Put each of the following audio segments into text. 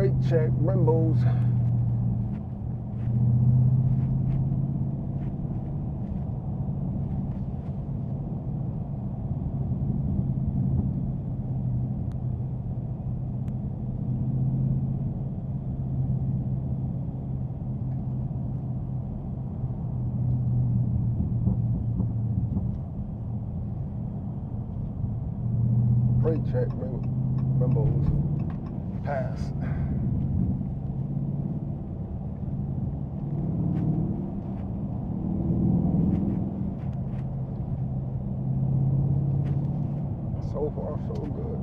Brake check, Brembos. Brake check, Brembos. Pass. So far, so good.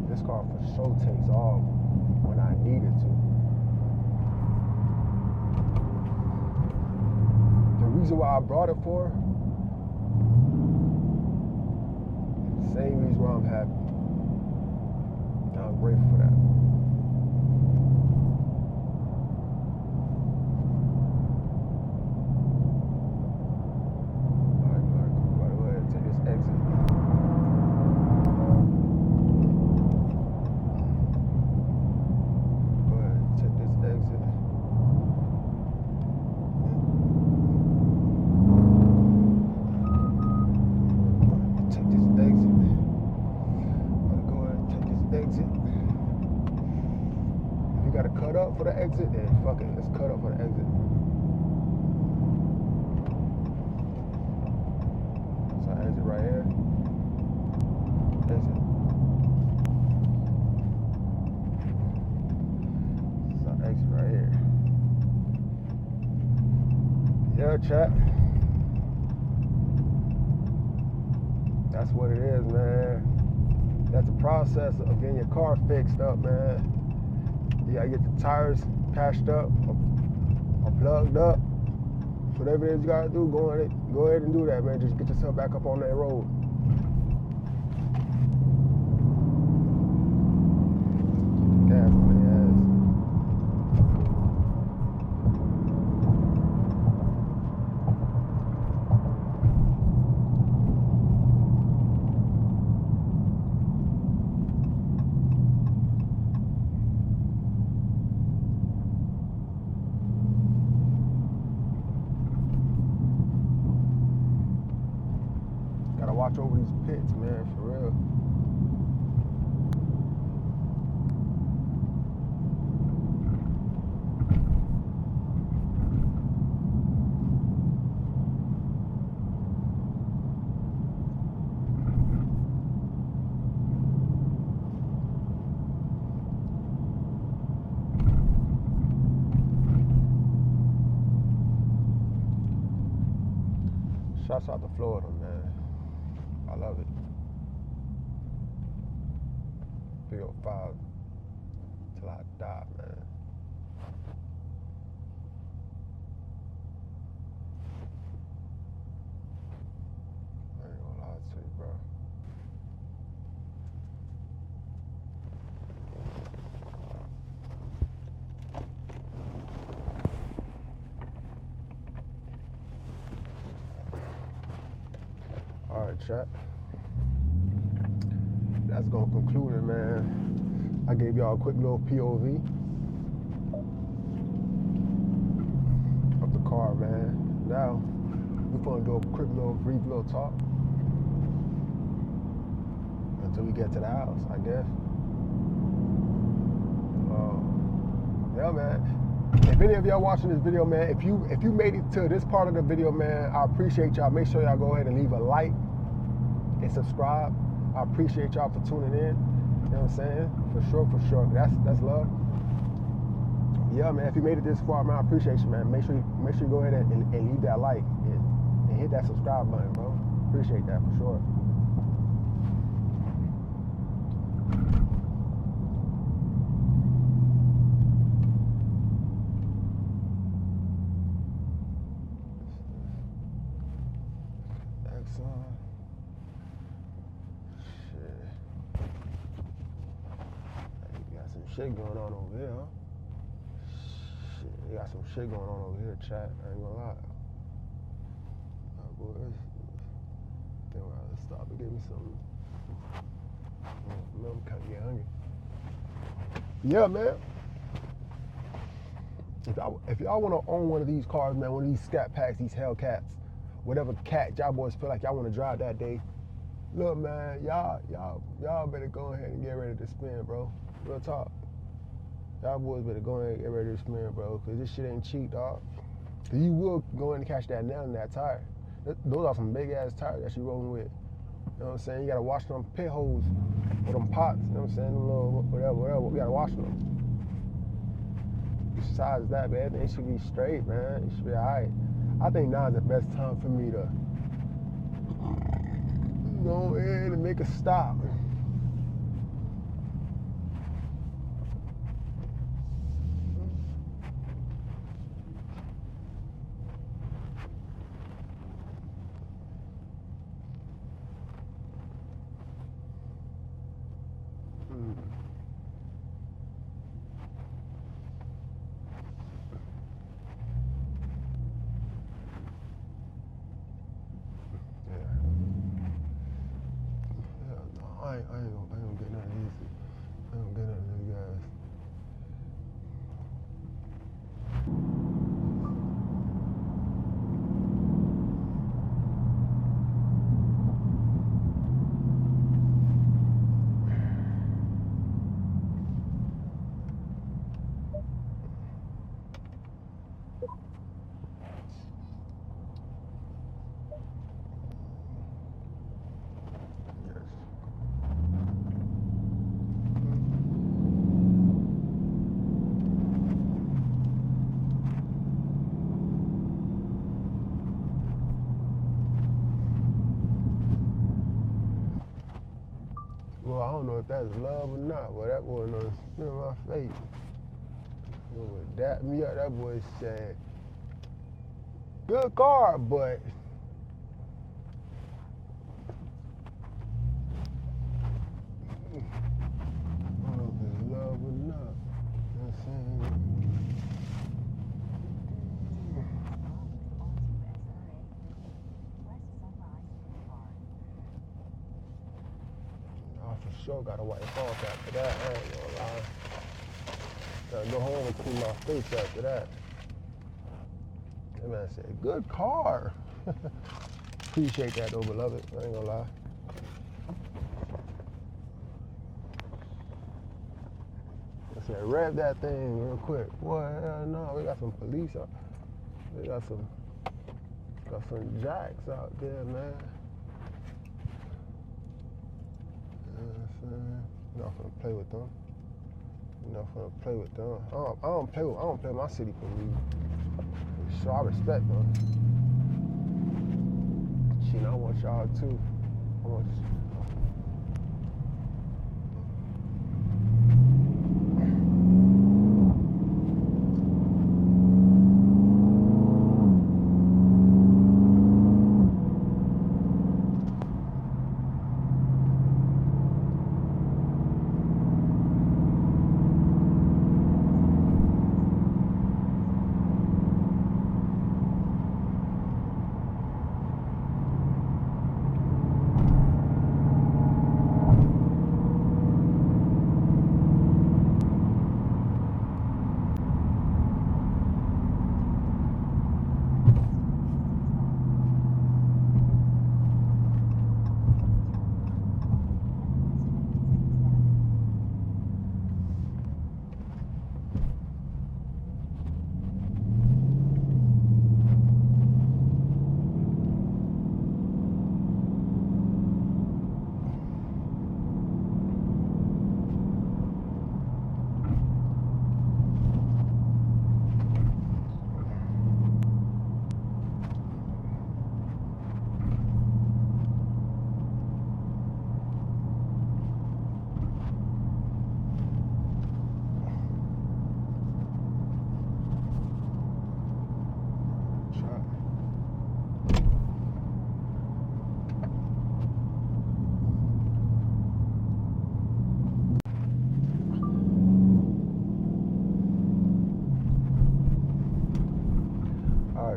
This car for sure takes off when I need it to. The reason why I brought it for, same reason why I'm happy. I'm grateful for that. For the exit, then fuck it, let's cut up for the exit. So exit right here. Exit. So exit right here. Yeah, chat. That's what it is, man. That's the process of getting your car fixed up, man. You gotta get the tires patched up or plugged up. Whatever it is you gotta do, go ahead and do that, man. Just get yourself back up on that road. Gas on the ass. Watch over these pits, man, for real. Shouts out to Florida, man. I love it. 305 till I die, man. I ain't gonna lie to you, bro. All right, chat. That's gonna conclude it, man. I gave y'all a quick little POV of the car, man. Now we're gonna do a quick little brief little talk until we get to the house, I guess. Yeah, man. If any of y'all watching this video, man, if you made it to this part of the video, man, I appreciate y'all. Make sure y'all go ahead and leave a like and subscribe. I appreciate y'all for tuning in. You know what I'm saying? For sure. That's love. Yeah, man. If you made it this far, man, I appreciate you, man. Make sure you go ahead and leave that like and hit that subscribe button, bro. Appreciate that for sure. Shit going on over here, huh? Shit, they got some shit going on over here, chat. I ain't gonna lie. Boy, I think I'll stop and give me something. I'm kind of getting hungry. Yeah, man. If y'all want to own one of these cars, man, one of these Scat Packs, these Hellcats, whatever cat y'all boys feel like y'all want to drive that day, look, man, y'all better go ahead and get ready to spin, bro. Real talk. Y'all boys better go ahead and get ready to spin, bro, because this shit ain't cheap, dog. Because you will go in and catch that nail in that tire. Those are some big-ass tires that you rolling with. You know what I'm saying? You got to wash them pit holes or them pots, you know what I'm saying? Them little whatever. We got to wash them. Besides that, man, everything should be straight, man. It should be all right. I think now is the best time for me to go in and make a stop. I ain't gonna get none of these. I ain't gonna get none of these guys. Well, I don't know if that's love or not, but that boy knows spin my face. Dap me up, that boy said, good car, but I don't know if it's love or not. You know what I'm saying? For sure gotta wipe off after that, I ain't gonna lie. Gotta go home and clean my face after that. That man said, good car. Appreciate that though, beloved, I ain't gonna lie. I said, rev that thing real quick. Boy, hell no, we got some police out. We got some jacks out there, man. You're not gonna play with them. You're not gonna play with them. I don't play with my city police. So I respect them. Shit, I want y'all too. I want you.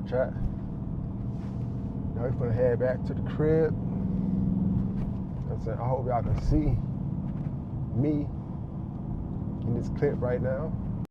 Chat. Now we're gonna head back to the crib. I hope y'all can see me in this clip right now.